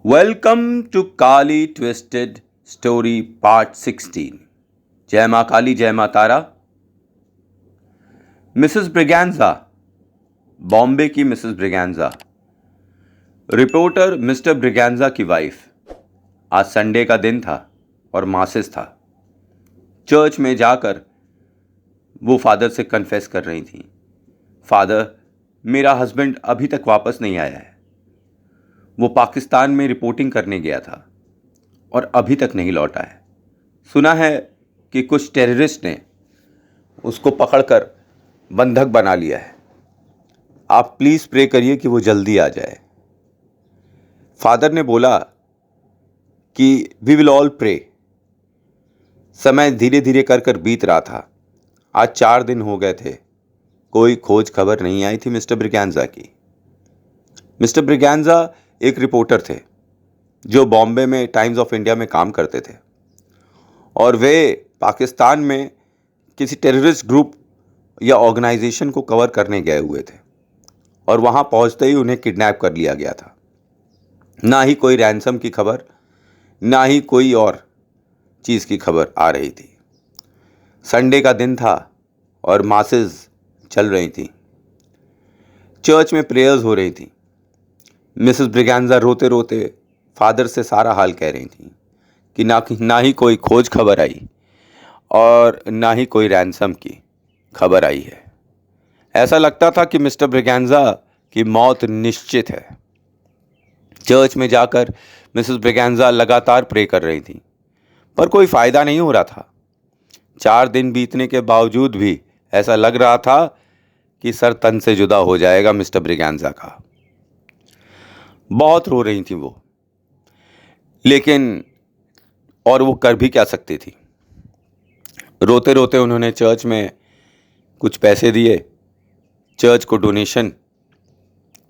Welcome to Kali twisted story part 16। जय माँ काली, जय माँ तारा। मिसेस ब्रिगेंजा, बॉम्बे की Mrs Braganza, reporter mister Braganza की वाइफ। आज संडे का दिन था और मासिस था। चर्च में जाकर वो फादर से कन्फेस कर रही थी, फादर, मेरा हस्बैंड अभी तक वापस नहीं आया है। वो पाकिस्तान में रिपोर्टिंग करने गया था और अभी तक नहीं लौटा है। सुना है कि कुछ टेररिस्ट ने उसको पकड़कर बंधक बना लिया है। आप प्लीज़ प्रे करिए कि वो जल्दी आ जाए। फादर ने बोला कि वी विल ऑल प्रे। समय धीरे धीरे कर कर बीत रहा था। आज 4 दिन हो गए थे, कोई खोज खबर नहीं आई थी मिस्टर ब्रिगेंजा की। मिस्टर ब्रिगेंजा एक रिपोर्टर थे जो बॉम्बे में टाइम्स ऑफ इंडिया में काम करते थे और वे पाकिस्तान में किसी टेररिस्ट ग्रुप या ऑर्गेनाइजेशन को कवर करने गए हुए थे और वहां पहुंचते ही उन्हें किडनैप कर लिया गया था। ना ही कोई रैंसम की खबर, ना ही कोई और चीज़ की खबर आ रही थी। संडे का दिन था और मासेस चल रही थी। चर्च में प्रेयर्स हो रही थी। मिसेस ब्रिगेंजा रोते रोते फादर से सारा हाल कह रही थी कि ना ही कोई खोज खबर आई और ना ही कोई रैंसम की खबर आई है। ऐसा लगता था कि मिस्टर ब्रिगेंजा की मौत निश्चित है। चर्च में जाकर मिसेस ब्रिगेंजा लगातार प्रे कर रही थी, पर कोई फायदा नहीं हो रहा था। 4 दिन बीतने के बावजूद भी ऐसा लग रहा था कि सर तन से जुदा हो जाएगा मिस्टर ब्रिगेंजा का। बहुत रो रही थी वो, लेकिन और वो कर भी क्या सकती थी। रोते रोते उन्होंने चर्च में कुछ पैसे दिए, चर्च को डोनेशन,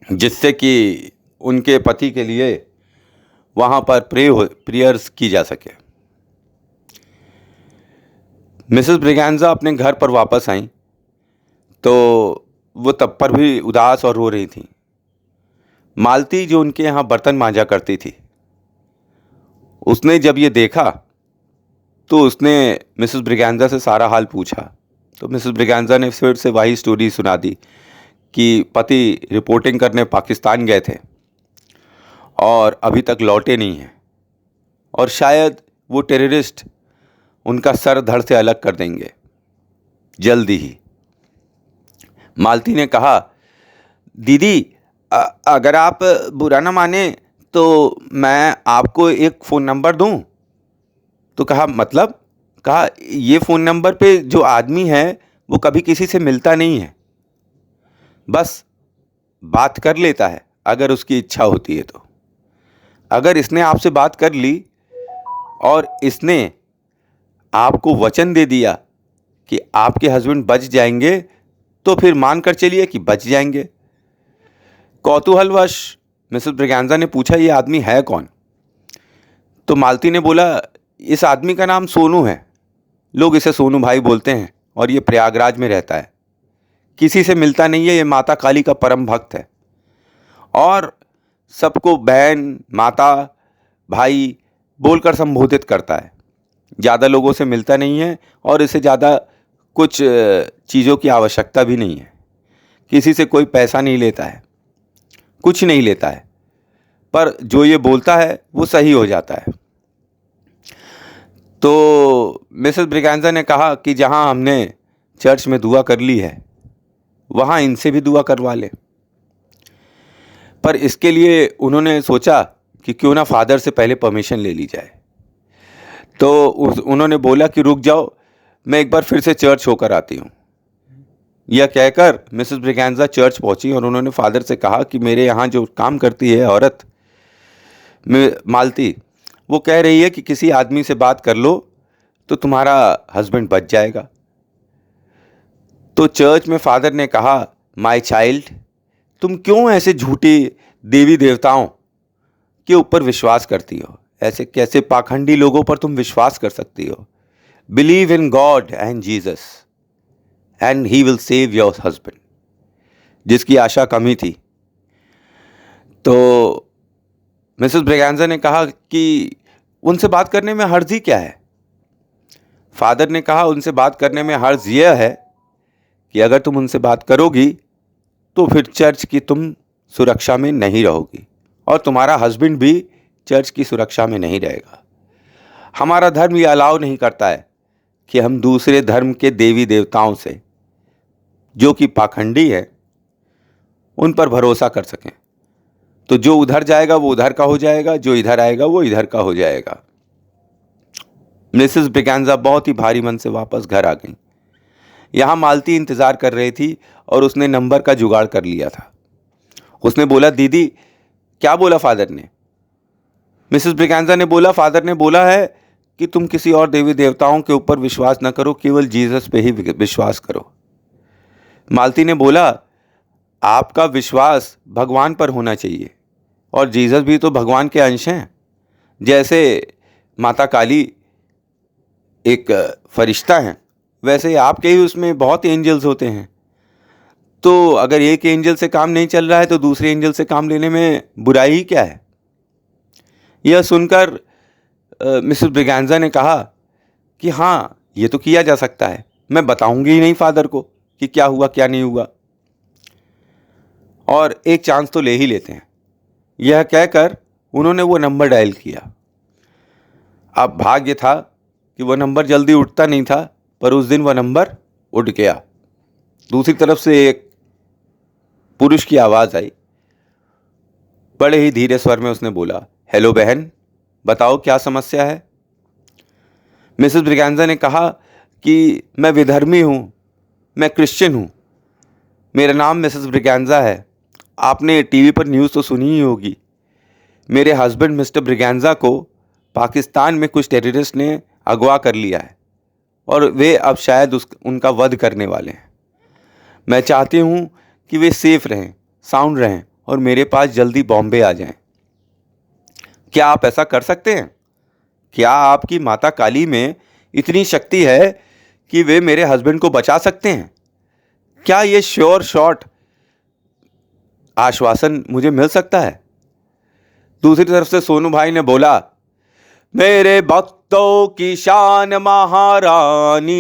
जिससे कि उनके पति के लिए वहाँ पर प्रेयर्स की जा सके। मिसेस ब्रिगेंजा अपने घर पर वापस आई तो वो तब पर भी उदास और रो रही थी। मालती, जो उनके यहाँ बर्तन मांजा करती थी, उसने जब ये देखा तो उसने मिसेस ब्रिगेंजा से सारा हाल पूछा। तो मिसेस ब्रिगेंजा ने फिर से वही स्टोरी सुना दी कि पति रिपोर्टिंग करने पाकिस्तान गए थे और अभी तक लौटे नहीं हैं और शायद वो टेररिस्ट उनका सर धड़ से अलग कर देंगे जल्दी ही। मालती ने कहा, दीदी, अगर आप बुरा ना माने तो मैं आपको एक फ़ोन नंबर दूं। तो कहा, मतलब? कहा, ये फ़ोन नंबर पे जो आदमी है वो कभी किसी से मिलता नहीं है, बस बात कर लेता है अगर उसकी इच्छा होती है तो। अगर इसने आपसे बात कर ली और इसने आपको वचन दे दिया कि आपके हस्बैंड बच जाएंगे तो फिर मान कर चलिए कि बच जाएंगे। कौतूहलवश मिसेस ब्रिगेंजा ने पूछा, ये आदमी है कौन? तो मालती ने बोला, इस आदमी का नाम सोनू है, लोग इसे सोनू भाई बोलते हैं और ये प्रयागराज में रहता है। किसी से मिलता नहीं है, ये माता काली का परम भक्त है और सबको बहन, माता, भाई बोलकर संबोधित करता है। ज़्यादा लोगों से मिलता नहीं है और इसे ज़्यादा कुछ चीज़ों की आवश्यकता भी नहीं है। किसी से कोई पैसा नहीं लेता है, कुछ नहीं लेता है, पर जो ये बोलता है वो सही हो जाता है। तो मिसेस ब्रिगेंजा ने कहा कि जहां हमने चर्च में दुआ कर ली है वहां इनसे भी दुआ करवा ले। पर इसके लिए उन्होंने सोचा कि क्यों ना फादर से पहले परमिशन ले ली जाए। तो उन्होंने बोला कि रुक जाओ, मैं एक बार फिर से चर्च होकर आती हूँ। यह कहकर मिसेस ब्रिगेंजा चर्च पहुंची और उन्होंने फादर से कहा कि मेरे यहाँ जो काम करती है औरत मालती, वो कह रही है कि किसी आदमी से बात कर लो तो तुम्हारा हस्बैंड बच जाएगा। तो चर्च में फादर ने कहा, माय चाइल्ड, तुम क्यों ऐसे झूठे देवी देवताओं के ऊपर विश्वास करती हो? ऐसे कैसे पाखंडी लोगों पर तुम विश्वास कर सकती हो? Believe in God and Jesus and he will save your husband. जिसकी आशा कमी थी तो मिसेस ब्रिगेंजा ने कहा कि उनसे बात करने में हर्ज ही क्या है। फादर ने कहा, उनसे बात करने में हर्ज यह है कि अगर तुम उनसे बात करोगी तो फिर चर्च की तुम सुरक्षा में नहीं रहोगी और तुम्हारा हस्बैंड भी चर्च की सुरक्षा में नहीं रहेगा। हमारा धर्म ये अलाउ नहीं करता है कि हम दूसरे धर्म के देवी देवताओं से, जो कि पाखंडी है, उन पर भरोसा कर सकें। तो जो उधर जाएगा वो उधर का हो जाएगा, जो इधर आएगा वो इधर का हो जाएगा। मिसेस ब्रिगेंजा बहुत ही भारी मन से वापस घर आ गई। यहाँ मालती इंतजार कर रही थी और उसने नंबर का जुगाड़ कर लिया था। उसने बोला, दीदी क्या बोला फादर ने? मिसेस ब्रिगेंजा ने बोला, फादर ने बोला है कि तुम किसी और देवी देवताओं के ऊपर विश्वास न करो, केवल जीसस पे ही विश्वास करो। मालती ने बोला, आपका विश्वास भगवान पर होना चाहिए और जीसस भी तो भगवान के अंश हैं। जैसे माता काली एक फरिश्ता हैं, वैसे आपके ही उसमें बहुत एंजल्स होते हैं। तो अगर एक एंजल से काम नहीं चल रहा है तो दूसरे एंजल से काम लेने में बुराई ही क्या है? यह सुनकर मिसेस ब्रिगेंजा ने कहा कि हाँ, ये तो किया जा सकता है। मैं बताऊंगी ही नहीं फादर को कि क्या हुआ क्या नहीं हुआ, और एक चांस तो ले ही लेते हैं। यह कहकर उन्होंने वो नंबर डायल किया। अब भाग्य था कि वह नंबर जल्दी उठता नहीं था, पर उस दिन वह नंबर उठ गया। दूसरी तरफ से एक पुरुष की आवाज़ आई। बड़े ही धीरे स्वर में उसने बोला, हेलो बहन, बताओ क्या समस्या है? मिसेस ब्रिगेंजा ने कहा कि मैं विधर्मी हूँ, मैं क्रिश्चियन हूँ, मेरा नाम मिसेस ब्रिगेंजा है। आपने टीवी पर न्यूज़ तो सुनी ही होगी। मेरे हस्बैंड मिस्टर ब्रिगेंजा को पाकिस्तान में कुछ टेररिस्ट ने अगवा कर लिया है और वे अब शायद उनका वध करने वाले हैं। मैं चाहती हूँ कि वे सेफ रहें, साउंड रहें और मेरे पास जल्दी बॉम्बे आ जाएं। क्या आप ऐसा कर सकते हैं? क्या आपकी माता काली में इतनी शक्ति है कि वे मेरे हस्बैंड को बचा सकते हैं? क्या ये श्योर शॉट आश्वासन मुझे मिल सकता है? दूसरी तरफ से सोनू भाई ने बोला, मेरे भक्तों की शान महारानी,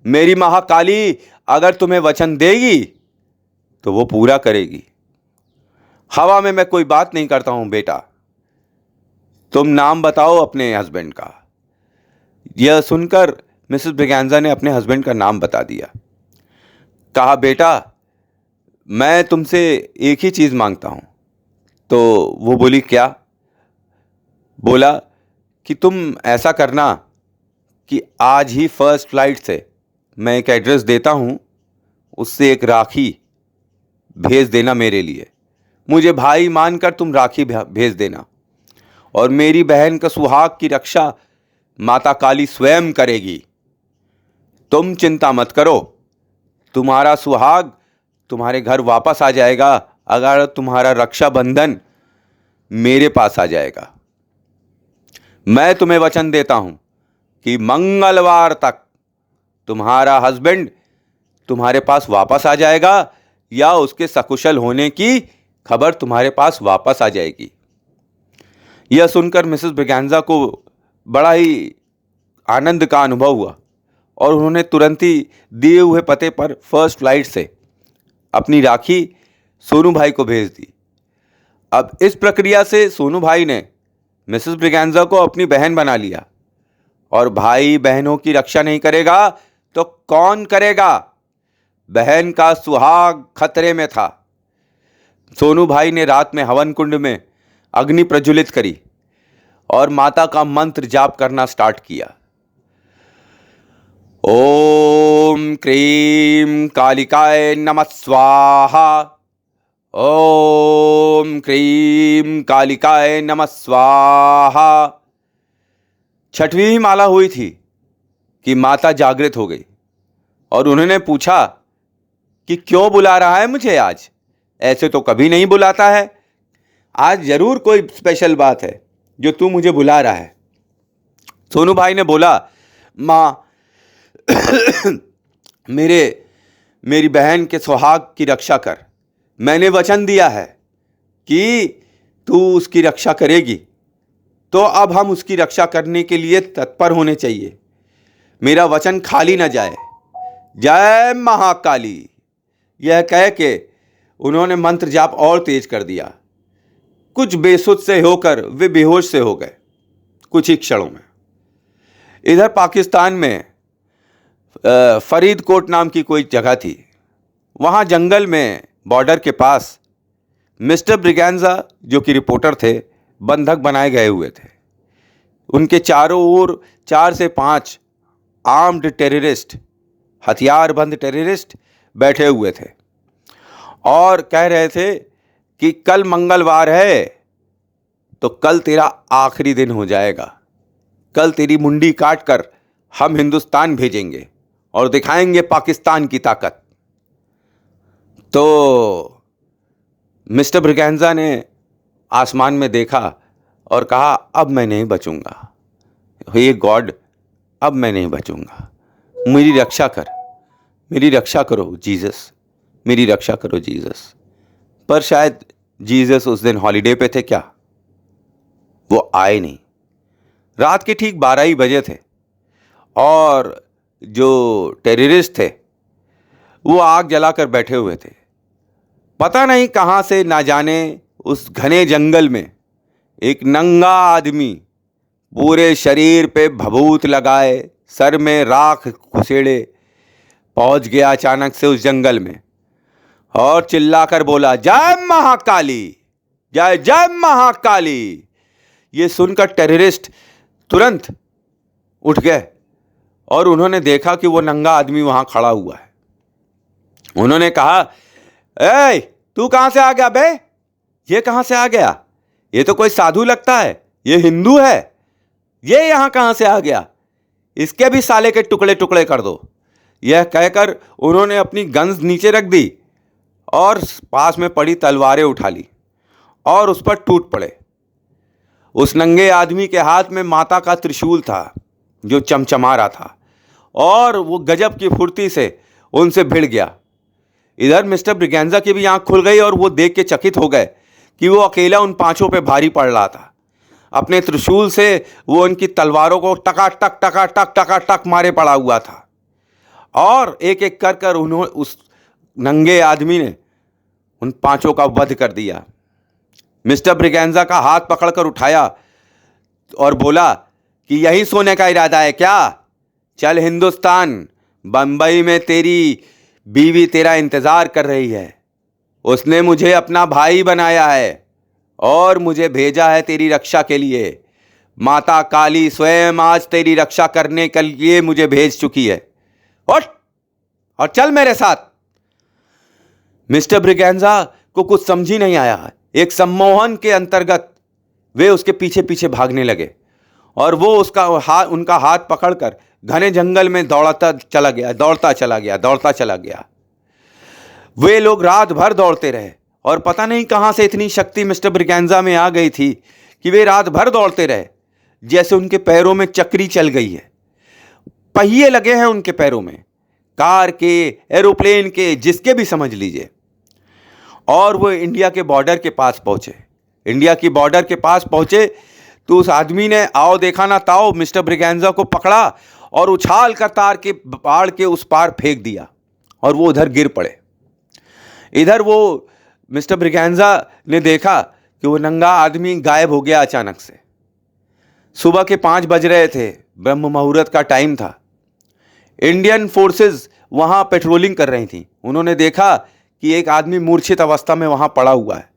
मेरी महाकाली अगर तुम्हें वचन देगी तो वो पूरा करेगी। हवा में मैं कोई बात नहीं करता हूं बेटा, तुम नाम बताओ अपने हस्बैंड का। यह सुनकर मिसेस ब्रिगेंजा ने अपने हस्बैंड का नाम बता दिया। कहा, बेटा मैं तुमसे एक ही चीज़ मांगता हूं। तो वो बोली, क्या? बोला कि तुम ऐसा करना कि आज ही फर्स्ट फ्लाइट से मैं एक एड्रेस देता हूं, उससे एक राखी भेज देना मेरे लिए। मुझे भाई मानकर तुम राखी भेज देना और मेरी बहन का सुहाग की रक्षा माता काली स्वयं करेगी। तुम चिंता मत करो, तुम्हारा सुहाग तुम्हारे घर वापस आ जाएगा अगर तुम्हारा रक्षा बंधन मेरे पास आ जाएगा। मैं तुम्हें वचन देता हूं कि मंगलवार तक तुम्हारा हस्बैंड तुम्हारे पास वापस आ जाएगा या उसके सकुशल होने की खबर तुम्हारे पास वापस आ जाएगी। यह सुनकर मिसेस ब्रिगेंजा को बड़ा ही आनंद का अनुभव हुआ और उन्होंने तुरंत ही दिए हुए पते पर फर्स्ट फ्लाइट से अपनी राखी सोनू भाई को भेज दी। अब इस प्रक्रिया से सोनू भाई ने मिसेस ब्रिगेंजा को अपनी बहन बना लिया और भाई बहनों की रक्षा नहीं करेगा तो कौन करेगा? बहन का सुहाग खतरे में था। सोनू भाई ने रात में हवन कुंड में अग्नि प्रज्वलित करी और माता का मंत्र जाप करना स्टार्ट किया। ओम क्रीम कालिकाय नमः स्वाहा, ओम क्रीम कालिकाय नमः स्वाहा। छठवीं माला हुई थी कि माता जागृत हो गई और उन्होंने पूछा कि क्यों बुला रहा है मुझे आज? ऐसे तो कभी नहीं बुलाता है, आज जरूर कोई स्पेशल बात है जो तू मुझे बुला रहा है। सोनू भाई ने बोला, माँ मेरी बहन के सुहाग की रक्षा कर। मैंने वचन दिया है कि तू उसकी रक्षा करेगी तो अब हम उसकी रक्षा करने के लिए तत्पर होने चाहिए। मेरा वचन खाली न जाए। जय महाकाली। यह कह के उन्होंने मंत्र जाप और तेज कर दिया। कुछ बेसुध से होकर वे बेहोश से हो गए कुछ ही क्षणों में। इधर पाकिस्तान में फरीदकोट नाम की कोई जगह थी। वहाँ जंगल में बॉर्डर के पास मिस्टर ब्रिगेंजा जो कि रिपोर्टर थे, बंधक बनाए गए हुए थे। उनके चारों ओर 4 से 5 आर्म्ड टेररिस्ट, हथियारबंद टेररिस्ट बैठे हुए थे और कह रहे थे कि कल मंगलवार है तो कल तेरा आखिरी दिन हो जाएगा। कल तेरी मुंडी काट कर हम हिंदुस्तान भेजेंगे और दिखाएंगे पाकिस्तान की ताकत। तो मिस्टर ब्रिगेंजा ने आसमान में देखा और कहा, अब मैं नहीं बचूंगा। हे गॉड, अब मैं नहीं बचूंगा। मेरी रक्षा कर, मेरी रक्षा करो जीसस, मेरी रक्षा करो जीसस। पर शायद जीसस उस दिन हॉलीडे पे थे क्या, वो आए नहीं। रात के ठीक 12 ही बजे थे और जो टेररिस्ट थे वो आग जलाकर बैठे हुए थे। पता नहीं कहाँ से ना जाने उस घने जंगल में एक नंगा आदमी पूरे शरीर पे भभूत लगाए, सर में राख खुसेड़े पहुंच गया अचानक से उस जंगल में और चिल्लाकर बोला, जय महाकाली, जय जय महाकाली। ये सुनकर टेररिस्ट तुरंत उठ गए और उन्होंने देखा कि वो नंगा आदमी वहां खड़ा हुआ है। उन्होंने कहा, ए तू कहां से आ गया बे? ये कहां से आ गया? ये तो कोई साधु लगता है, ये हिंदू है, ये यहां कहां से आ गया? इसके भी साले के टुकड़े टुकड़े कर दो। यह कहकर उन्होंने अपनी गन्स नीचे रख दी और पास में पड़ी तलवारें उठा ली और उस पर टूट पड़े। उस नंगे आदमी के हाथ में माता का त्रिशूल था जो चमचमा रहा था और वो गजब की फुर्ती से उनसे भिड़ गया। इधर मिस्टर ब्रिगेंजा की भी आंख खुल गई और वो देख के चकित हो गए कि वो अकेला उन 5 पे भारी पड़ रहा था। अपने त्रिशूल से वो उनकी तलवारों को टकाटक टकाटक टकाटक मारे पड़ा हुआ था और एक एक कर कर उन्होंने उस नंगे आदमी ने उन 5 का वध कर दिया। मिस्टर ब्रिगेंजा का हाथ पकड़कर उठाया और बोला कि यही सोने का इरादा है क्या? चल हिंदुस्तान, बंबई में तेरी बीवी तेरा इंतजार कर रही है। उसने मुझे अपना भाई बनाया है और मुझे भेजा है तेरी रक्षा के लिए। माता काली स्वयं आज तेरी रक्षा करने के लिए मुझे भेज चुकी है। उठ और चल मेरे साथ। मिस्टर ब्रिगेंजा को कुछ समझ ही नहीं आया। एक सम्मोहन के अंतर्गत वे उसके पीछे पीछे भागने लगे और वो उनका हाथ पकड़कर घने जंगल में दौड़ता चला गया। वे लोग रात भर दौड़ते रहे और पता नहीं कहां से इतनी शक्ति मिस्टर ब्रिगेंजा में आ गई थी कि वे रात भर दौड़ते रहे, जैसे उनके पैरों में चक्री चल गई है। पहिए लगे हैं उनके पैरों में, कार के, एरोप्लेन के, जिसके भी समझ लीजिए। और वो इंडिया के बॉर्डर के पास पहुंचे तो उस आदमी ने आओ देखा ना ताओ मिस्टर ब्रिगेंजा को पकड़ा और उछाल कर तार के पहाड़ के उस पार फेंक दिया और वो उधर गिर पड़े। इधर वो मिस्टर ब्रिगेंजा ने देखा कि वो नंगा आदमी गायब हो गया अचानक से। सुबह के 5 बज रहे थे, ब्रह्म मुहूर्त का टाइम था। इंडियन फोर्सेस वहां पेट्रोलिंग कर रही थी। उन्होंने देखा कि एक आदमी मूर्छित अवस्था में वहां पड़ा हुआ है।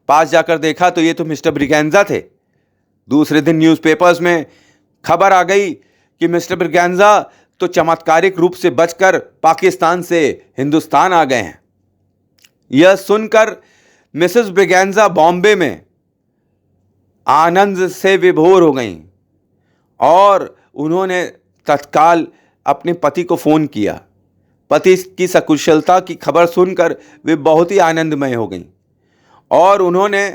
पास जाकर देखा तो ये तो मिस्टर ब्रिगेंजा थे। दूसरे दिन न्यूज़पेपर्स में खबर आ गई कि मिस्टर ब्रिगेंजा तो चमत्कारिक रूप से बचकर पाकिस्तान से हिंदुस्तान आ गए हैं। यह सुनकर मिसेस ब्रिगेंजा बॉम्बे में आनंद से विभोर हो गईं और उन्होंने तत्काल अपने पति को फ़ोन किया। पति की सकुशलता की खबर सुनकर वे बहुत ही आनंदमय हो गईं और उन्होंने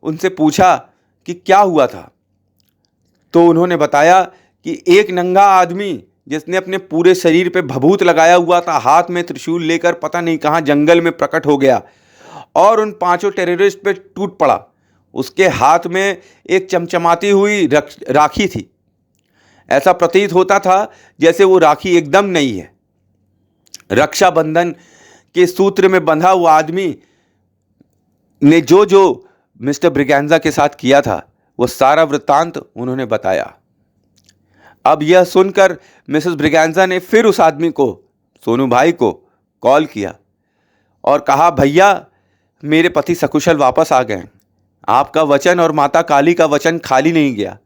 उनसे पूछा कि क्या हुआ था। तो उन्होंने बताया कि एक नंगा आदमी जिसने अपने पूरे शरीर पे भभूत लगाया हुआ था, हाथ में त्रिशूल लेकर पता नहीं कहाँ जंगल में प्रकट हो गया और उन 5 टेररिस्ट पे टूट पड़ा। उसके हाथ में एक चमचमाती हुई राखी थी। ऐसा प्रतीत होता था जैसे वो राखी एकदम नई है। रक्षाबंधन के सूत्र में बंधा हुआ आदमी ने जो जो मिस्टर ब्रिगेंजा के साथ किया था वो सारा वृत्तांत उन्होंने बताया। अब यह सुनकर मिसेस ब्रिगेंजा ने फिर उस आदमी को, सोनू भाई को, कॉल किया और कहा, भैया मेरे पति सकुशल वापस आ गए। आपका वचन और माता काली का वचन खाली नहीं गया।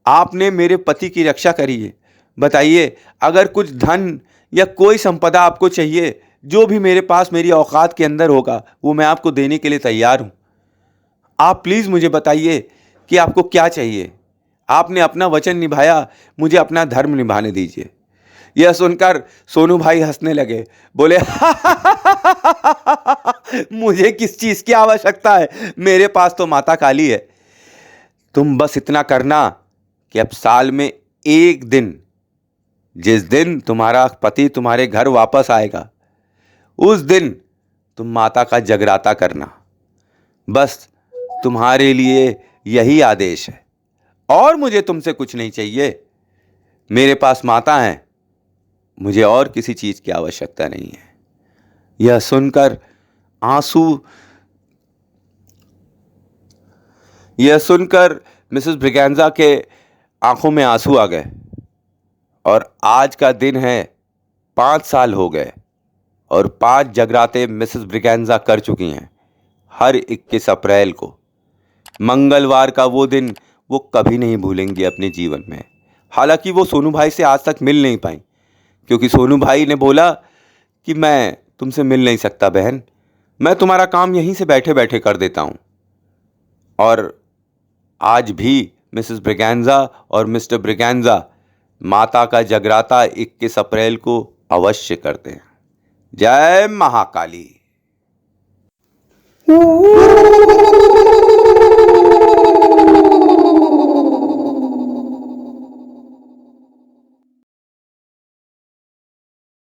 आपने मेरे पति की रक्षा करी है। बताइए, अगर कुछ धन या कोई संपदा आपको चाहिए, जो भी मेरे पास मेरी औकात के अंदर होगा, वो मैं आपको देने के लिए तैयार हूं। आप प्लीज मुझे बताइए कि आपको क्या चाहिए। आपने अपना वचन निभाया, मुझे अपना धर्म निभाने दीजिए। यह सुनकर सोनू भाई हंसने लगे, बोले मुझे किस चीज की आवश्यकता है, मेरे पास तो माता काली है। तुम बस इतना करना कि अब साल में एक दिन, जिस दिन तुम्हारा पति तुम्हारे घर वापस आएगा, उस दिन तुम माता का जगराता करना। बस तुम्हारे लिए यही आदेश है और मुझे तुमसे कुछ नहीं चाहिए। मेरे पास माता है, मुझे और किसी चीज की आवश्यकता नहीं है। यह सुनकर मिसेस ब्रिगेंजा के आंखों में आंसू आ गए। और आज का दिन है, 5 साल हो गए और 5 जगराते मिसेस ब्रिगेंजा कर चुकी हैं। हर 21 अप्रैल को, मंगलवार का वो दिन वो कभी नहीं भूलेंगी अपने जीवन में। हालांकि वो सोनू भाई से आज तक मिल नहीं पाई, क्योंकि सोनू भाई ने बोला कि मैं तुमसे मिल नहीं सकता बहन, मैं तुम्हारा काम यहीं से बैठे बैठे कर देता हूं। और आज भी मिसेस ब्रिगेंजा और मिस्टर ब्रिगेंजा माता का जगराता 21 अप्रैल को अवश्य करते हैं। जय महाकाली।